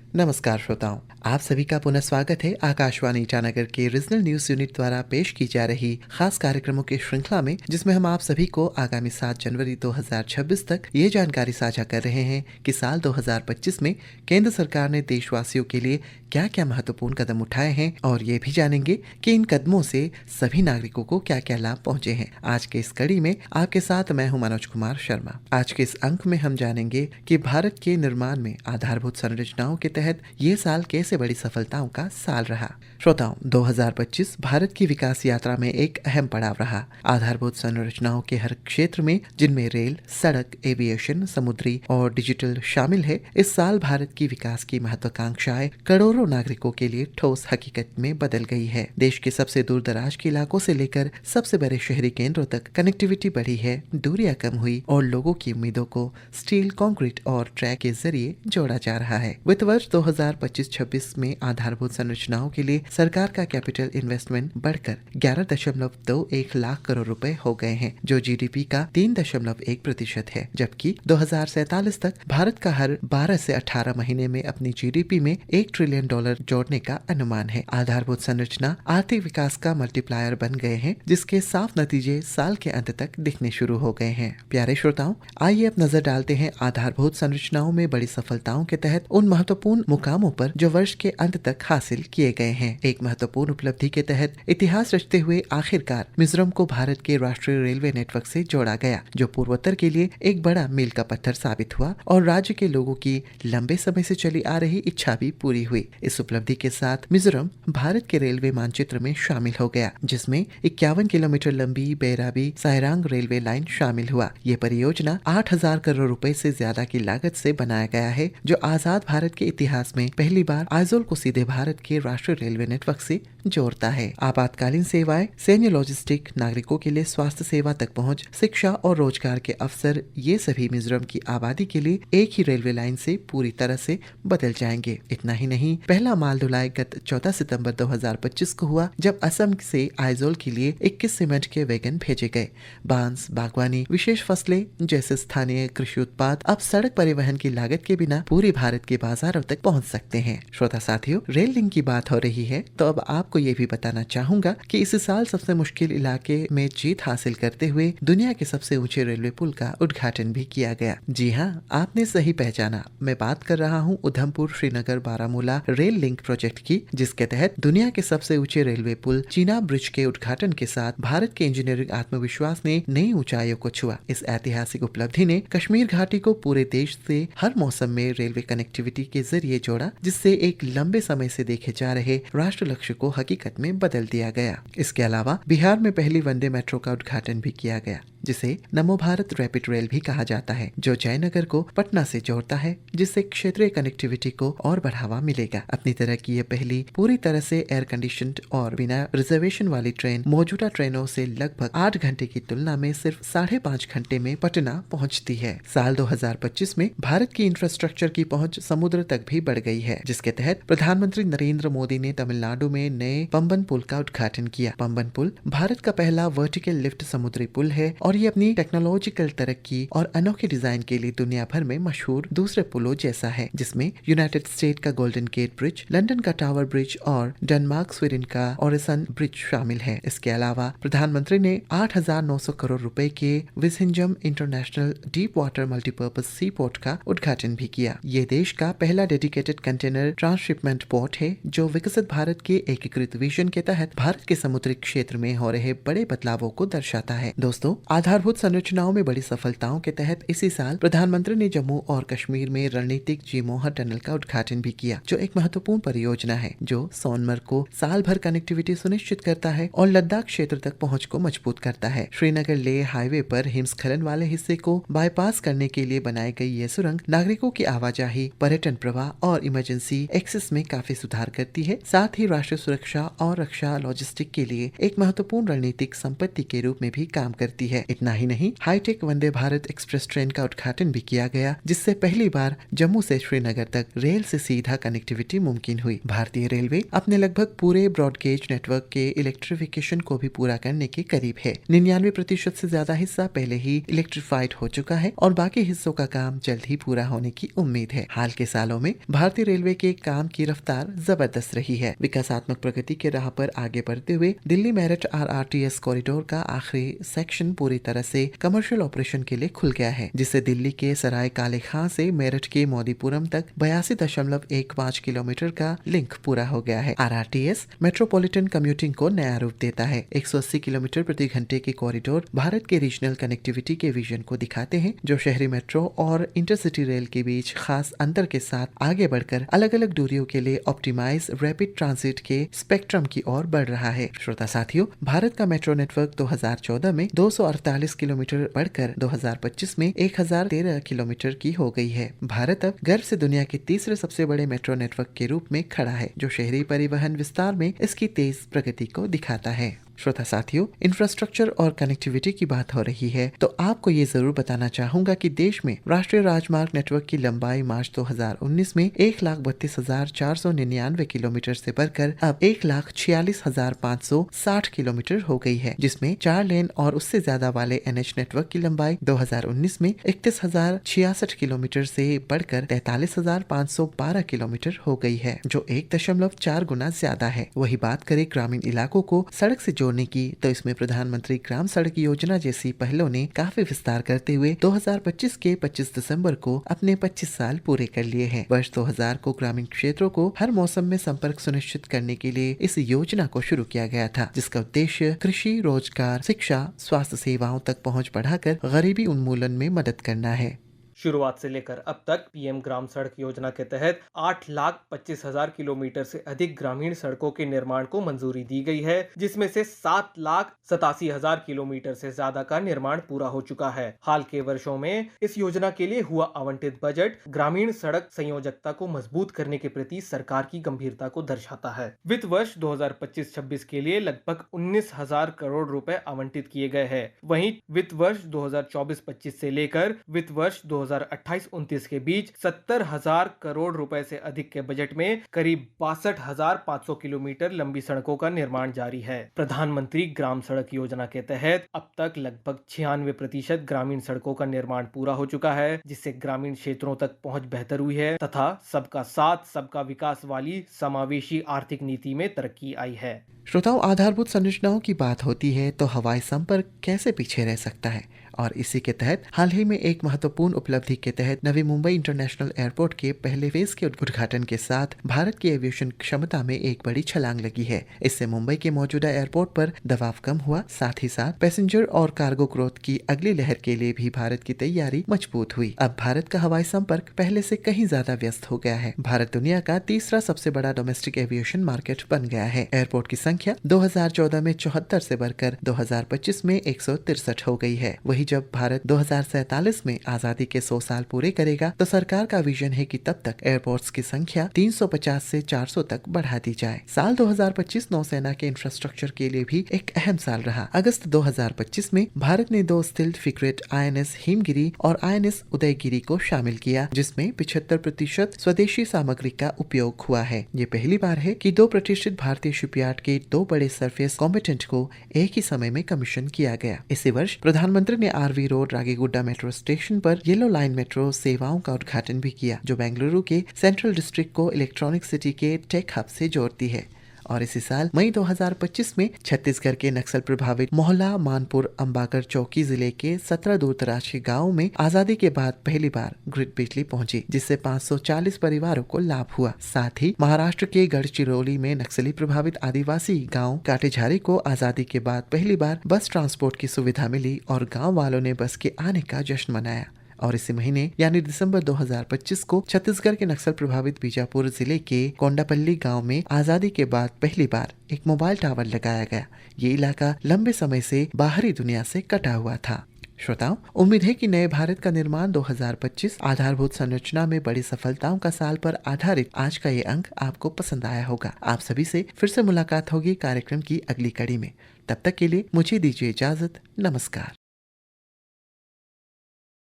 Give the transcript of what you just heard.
नमस्कार श्रोताओं, आप सभी का पुनः स्वागत है आकाशवाणी ईटानगर के रीजनल न्यूज यूनिट द्वारा पेश की जा रही खास कार्यक्रमों की श्रृंखला में, जिसमें हम आप सभी को आगामी 7 जनवरी 2026 तक ये जानकारी साझा कर रहे हैं कि साल 2025 में केंद्र सरकार ने देशवासियों के लिए क्या क्या महत्वपूर्ण कदम उठाए हैं और ये भी जानेंगे कि इन कदमों से सभी नागरिकों को क्या क्या लाभ पहुंचे हैं। आज के इस कड़ी में आपके साथ मैं हूं मनोज कुमार शर्मा। आज के इस अंक में हम जानेंगे कि भारत के निर्माण में आधारभूत संरचनाओं के तहत ये साल कैसे बड़ी सफलताओं का साल रहा। श्रोताओं, 2025 भारत की विकास यात्रा में एक अहम पड़ाव रहा। आधारभूत संरचनाओं के हर क्षेत्र में, जिनमें रेल, सड़क, एविएशन, समुद्री और डिजिटल शामिल है, इस साल भारत की विकास की महत्वाकांक्षाएं करोड़ों नागरिकों के लिए ठोस हकीकत में बदल गई है। देश के सबसे दूर दराज के इलाकों से लेकर सबसे बड़े शहरी केंद्रों तक कनेक्टिविटी बढ़ी है, दूरियां कम हुई और लोगों की उम्मीदों को स्टील, कंक्रीट और ट्रैक के जरिए जोड़ा जा रहा है। वित्त वर्ष 2025-26 में आधारभूत संरचनाओं के लिए सरकार का कैपिटल इन्वेस्टमेंट बढ़कर 11.21 लाख करोड़ रुपए हो गए हैं, जो जीडीपी का 3.1% है, जबकि 2047 तक भारत का हर 12 से 18 महीने में अपनी जीडीपी में $1 ट्रिलियन जोड़ने का अनुमान है। आधारभूत संरचना आर्थिक विकास का मल्टीप्लायर बन गए हैं, जिसके साफ नतीजे साल के अंत तक दिखने शुरू हो गए हैं। प्यारे श्रोताओं, आइए अब नजर डालते हैं आधारभूत संरचनाओं में बड़ी सफलताओं के तहत उन महत्वपूर्ण मुकामों पर जो वर्ष के अंत तक हासिल किए गए हैं। एक महत्वपूर्ण उपलब्धि के तहत इतिहास रचते हुए आखिरकार मिजोरम को भारत के राष्ट्रीय रेलवे नेटवर्क से जोड़ा गया, जो पूर्वोत्तर के लिए एक बड़ा मील का पत्थर साबित हुआ और राज्य के लोगों की लंबे समय से चली आ रही इच्छा भी पूरी हुई। इस उपलब्धि के साथ मिजोरम भारत के रेलवे मानचित्र में शामिल हो गया, जिसमें 51 किलोमीटर लंबी बेराबी सायरांग रेलवे लाइन शामिल हुआ। ये परियोजना 8,000 करोड़ रुपए से ज्यादा की लागत से बनाया गया है, जो आजाद भारत के इतिहास में पहली बार आइजोल को सीधे भारत के राष्ट्रीय रेलवे नेटवर्क से जोड़ता है। आपातकालीन सेवाएं, सैन्य, लॉजिस्टिक, नागरिकों के लिए स्वास्थ्य सेवा तक पहुंच, शिक्षा और रोजगार के अवसर, ये सभी मिजोरम की आबादी के लिए एक ही रेलवे लाइन से पूरी तरह से बदल जाएंगे। इतना ही नहीं, पहला माल ढुलाई गत 14 सितंबर 2025 को हुआ, जब असम से आइजोल के लिए 21 सीमेंट के वैगन भेजे गए। बांस, बागवानी, विशेष फसलें जैसे स्थानीय कृषि उत्पाद अब सड़क परिवहन की लागत के बिना पूरे भारत के बाजारों तक पहुंच सकते हैं। श्रोता साथियों, रेल लिंक की बात हो रही है तो अब आपको ये भी बताना चाहूंगा कि इस साल सबसे मुश्किल इलाके में जीत हासिल करते हुए दुनिया के सबसे ऊंचे रेलवे पुल का उद्घाटन भी किया गया। जी हाँ, आपने सही पहचाना, मैं बात कर रहा हूँ Udhampur Srinagar Baramulla rail link project की, जिसके तहत दुनिया के सबसे ऊंचे रेलवे पुल चीनाब ब्रिज के उद्घाटन के साथ भारत के इंजीनियरिंग आत्मविश्वास ने नई ऊंचाइयों को छुआ। इस ऐतिहासिक उपलब्धि ने कश्मीर घाटी को पूरे देश से हर मौसम में रेलवे कनेक्टिविटी के जरिए जोड़ा, जिससे एक लंबे समय से देखे जा रहे राष्ट्र लक्ष्य को हकीकत में बदल दिया गया। इसके अलावा बिहार में पहली वंदे मेट्रो का उद्घाटन भी किया गया, जिसे नमो भारत रैपिड रेल भी कहा जाता है, जो जयनगर को पटना से जोड़ता है, जिससे क्षेत्रीय कनेक्टिविटी को और बढ़ावा मिलेगा। अपनी तरह की यह पहली पूरी तरह से एयर कंडीशनड और बिना रिजर्वेशन वाली ट्रेन मौजूदा ट्रेनों से लगभग 8 घंटे की तुलना में सिर्फ 5.5 घंटे में पटना पहुंचती है। साल 2025 में भारत की इंफ्रास्ट्रक्चर की पहुंच समुद्र तक भी बढ़ गई है, जिसके तहत प्रधानमंत्री नरेंद्र मोदी ने तमिलनाडु में नए पंबन पुल का उद्घाटन किया। पंबन पुल भारत का पहला वर्टिकल लिफ्ट समुद्री पुल है और ये अपनी टेक्नोलॉजिकल तरक्की और अनोखे डिजाइन के लिए दुनिया भर में मशहूर दूसरे पुलों जैसा है, जिसमें यूनाइटेड स्टेट का गोल्डन गेट ब्रिज, लंदन का टावर ब्रिज और डेनमार्क स्वीडन का ओरेसन ब्रिज शामिल है। इसके अलावा प्रधानमंत्री ने 8,900 करोड़ रुपए के विजहिंजम इंटरनेशनल डीप वाटर मल्टीपर्पज सी पोर्ट का उद्घाटन भी किया। ये देश का पहला डेडिकेटेड कंटेनर ट्रांसशिपमेंट पोर्ट है, जो विकसित भारत के एकीकृत विजन के तहत भारत के समुद्री क्षेत्र में हो रहे बड़े बदलावों को दर्शाता है। दोस्तों, आधारभूत संरचनाओं में बड़ी सफलताओं के तहत इसी साल प्रधानमंत्री ने जम्मू और कश्मीर में रणनीतिक जीमोहर टनल का उद्घाटन भी किया, जो एक महत्वपूर्ण परियोजना है, जो सोनमर्ग को साल भर कनेक्टिविटी सुनिश्चित करता है और लद्दाख क्षेत्र तक पहुंच को मजबूत करता है। श्रीनगर लेह हाईवे पर हिमस्खलन वाले हिस्से को बाईपास करने के लिए बनाई गई यह सुरंग नागरिकों की आवाजाही, पर्यटन प्रवाह और इमरजेंसी एक्सेस में काफी सुधार करती है। साथ ही राष्ट्रीय सुरक्षा और रक्षा लॉजिस्टिक के लिए एक महत्वपूर्ण रणनीतिक संपत्ति के रूप में भी काम करती है। इतना ही नहीं, hi tech Vande Bharat express train का उद्घाटन भी किया गया, जिससे पहली बार जम्मू से श्रीनगर तक रेल से सीधा कनेक्टिविटी मुमकिन हुई। भारतीय रेलवे अपने लगभग पूरे ब्रॉडगेज नेटवर्क के इलेक्ट्रिफिकेशन को भी पूरा करने के करीब है। 99% से ज्यादा हिस्सा पहले ही इलेक्ट्रीफाइड हो चुका है और बाकी हिस्सों का काम जल्द ही पूरा होने की उम्मीद है। हाल के सालों में भारतीय रेलवे के काम की रफ्तार जबरदस्त रही है। विकासात्मक प्रगति के राह पर आगे बढ़ते हुए दिल्ली मेरठ RRTS कॉरिडोर का आखिरी सेक्शन पूरी तरह से कमर्शियल ऑपरेशन के लिए खुल गया है, जिससे दिल्ली के सराय काले खां से मेरठ के मोदीपुरम तक 82.15 किलोमीटर का लिंक पूरा हो गया है। RRTS मेट्रोपॉलिटन कम्यूटिंग को नया रूप देता है। 180 किलोमीटर प्रति घंटे के कॉरिडोर भारत के रीजनल कनेक्टिविटी के विजन को दिखाते हैं, जो शहरी मेट्रो और इंटरसिटी रेल के बीच खास अंतर के साथ आगे बढ़कर अलग अलग दूरियों के लिए ऑप्टिमाइज रैपिड ट्रांजिट के स्पेक्ट्रम की ओर बढ़ रहा है। श्रोता साथियों, भारत का मेट्रो नेटवर्क 2014 में 248 किलोमीटर बढ़कर 2025 में 1013 किलोमीटर की हो गई है। भारत अब गर्व से दुनिया के तीसरे सबसे बड़े मेट्रो नेटवर्क के रूप में खड़ा है, जो शहरी परिवहन विस्तार में इसकी तेज प्रगति को दिखाता है। श्रोता साथियों, इंफ्रास्ट्रक्चर और कनेक्टिविटी की बात हो रही है तो आपको ये जरूर बताना चाहूंगा कि देश में राष्ट्रीय राजमार्ग नेटवर्क की लंबाई मार्च 2019 में 1,32,499 किलोमीटर से बढ़कर अब 1,46,560 किलोमीटर हो गई है, जिसमें 4 लेन और उससे ज्यादा वाले NH नेटवर्क की लंबाई 2019 में 31,066 किलोमीटर से बढ़कर 43,512 किलोमीटर हो गई है, जो 1.4 गुना ज्यादा है। वही बात करें ग्रामीण इलाकों को सड़क से जोड़ने की, तो इसमें प्रधानमंत्री ग्राम सड़क योजना जैसी पहलों ने काफी विस्तार करते हुए 2025 के 25 दिसंबर को अपने 25 साल पूरे कर लिए हैं। वर्ष 2000 को ग्रामीण क्षेत्रों को हर मौसम में संपर्क सुनिश्चित करने के लिए इस योजना को शुरू किया गया था, जिसका उद्देश्य कृषि, रोजगार, शिक्षा, स्वास्थ्य सेवाओं तक पहुंच बढ़ाकर गरीबी उन्मूलन में मदद करना है। शुरुआत से लेकर अब तक पीएम ग्राम सड़क योजना के तहत 8,25,000 किलोमीटर से अधिक ग्रामीण सड़कों के निर्माण को मंजूरी दी गई है, जिसमें से 7,87,000 किलोमीटर से ज्यादा का निर्माण पूरा हो चुका है। हाल के वर्षों में इस योजना के लिए हुआ आवंटित बजट ग्रामीण सड़क संयोजकता को मजबूत करने के प्रति सरकार की गंभीरता को दर्शाता है। वित्त वर्ष 2025-26 के लिए लगभग 19,000 करोड़ रुपए आवंटित किए गए हैं। वहीं वित्त वर्ष 2024-25 से लेकर वित्त वर्ष 2028-29 के बीच 70,000 करोड़ रुपए से अधिक के बजट में करीब 62,500 किलोमीटर लंबी सड़कों का निर्माण जारी है। प्रधानमंत्री ग्राम सड़क योजना के तहत अब तक लगभग 96% ग्रामीण सड़कों का निर्माण पूरा हो चुका है, जिससे ग्रामीण क्षेत्रों तक पहुंच बेहतर हुई है तथा सबका साथ सबका विकास वाली समावेशी आर्थिक नीति में तरक्की आई है। श्रोताओं, आधारभूत संरचनाओं की बात होती है तो हवाई संपर्क कैसे पीछे रह सकता है, और इसी के तहत हाल ही में एक महत्वपूर्ण उपलब्धि के तहत नवी मुंबई इंटरनेशनल एयरपोर्ट के पहले फेज के उद्घाटन के साथ भारत की एविएशन क्षमता में एक बड़ी छलांग लगी है। इससे मुंबई के मौजूदा एयरपोर्ट पर दबाव कम हुआ, साथ ही साथ पैसेंजर और कार्गो ग्रोथ की अगली लहर के लिए भी भारत की तैयारी मजबूत हुई। अब भारत का हवाई संपर्क पहले से कहीं ज्यादा व्यस्त हो गया है। भारत दुनिया का तीसरा सबसे बड़ा डोमेस्टिक एविएशन मार्केट बन गया है। एयरपोर्ट की संख्या 2014 में 74 से बढ़कर 2025 में 163 हो गई है। वही जब भारत 2047 में आजादी के 100 साल पूरे करेगा तो सरकार का विजन है कि तब तक एयरपोर्ट्स की संख्या 350 से 400 तक बढ़ा दी जाए। साल 2025 नौसेना के इंफ्रास्ट्रक्चर के लिए भी एक अहम साल रहा। अगस्त 2025 में भारत ने 2 स्टिल्थ फ्रिगेट INS हिमगिरी और INS उदयगिरी को शामिल किया, जिसमें 75% स्वदेशी सामग्री का उपयोग हुआ है। ये पहली बार है कि 2 प्रतिष्ठित भारतीय शिपयार्ड के 2 बड़े सरफेस कॉम्बेटेंट को एक ही समय में कमीशन किया गया। इसी वर्ष प्रधानमंत्री ने RV road Ragigudda metro station पर येलो लाइन मेट्रो सेवाओं का उद्घाटन भी किया, जो बेंगलुरु के सेंट्रल डिस्ट्रिक्ट को इलेक्ट्रॉनिक सिटी के टेक हब से जोड़ती है। और इसी साल मई 2025 में छत्तीसगढ़ के नक्सल प्रभावित मोहला मानपुर अंबाकर चौकी जिले के 17 दूरदराज के गाँव में आजादी के बाद पहली बार ग्रिड बिजली पहुंची, जिससे 540 परिवारों को लाभ हुआ। साथ ही महाराष्ट्र के गढ़चिरौली में नक्सली प्रभावित आदिवासी गाँव काटेझारी को आजादी के बाद पहली बार बस ट्रांसपोर्ट की सुविधा मिली और गाँव वालों ने बस के आने का जश्न मनाया। और इसी महीने यानी दिसंबर 2025 को छत्तीसगढ़ के नक्सल प्रभावित बीजापुर जिले के कोंडापल्ली गांव में आजादी के बाद पहली बार एक मोबाइल टावर लगाया गया। ये इलाका लंबे समय से बाहरी दुनिया से कटा हुआ था। श्रोताओं, उम्मीद है कि नए भारत का निर्माण 2025 आधारभूत संरचना में बड़ी सफलताओं का साल पर आधारित आज का ये अंक आपको पसंद आया होगा। आप सभी से फिर से मुलाकात होगी कार्यक्रम की अगली कड़ी में। तब तक के लिए मुझे दीजिए इजाजत। नमस्कार।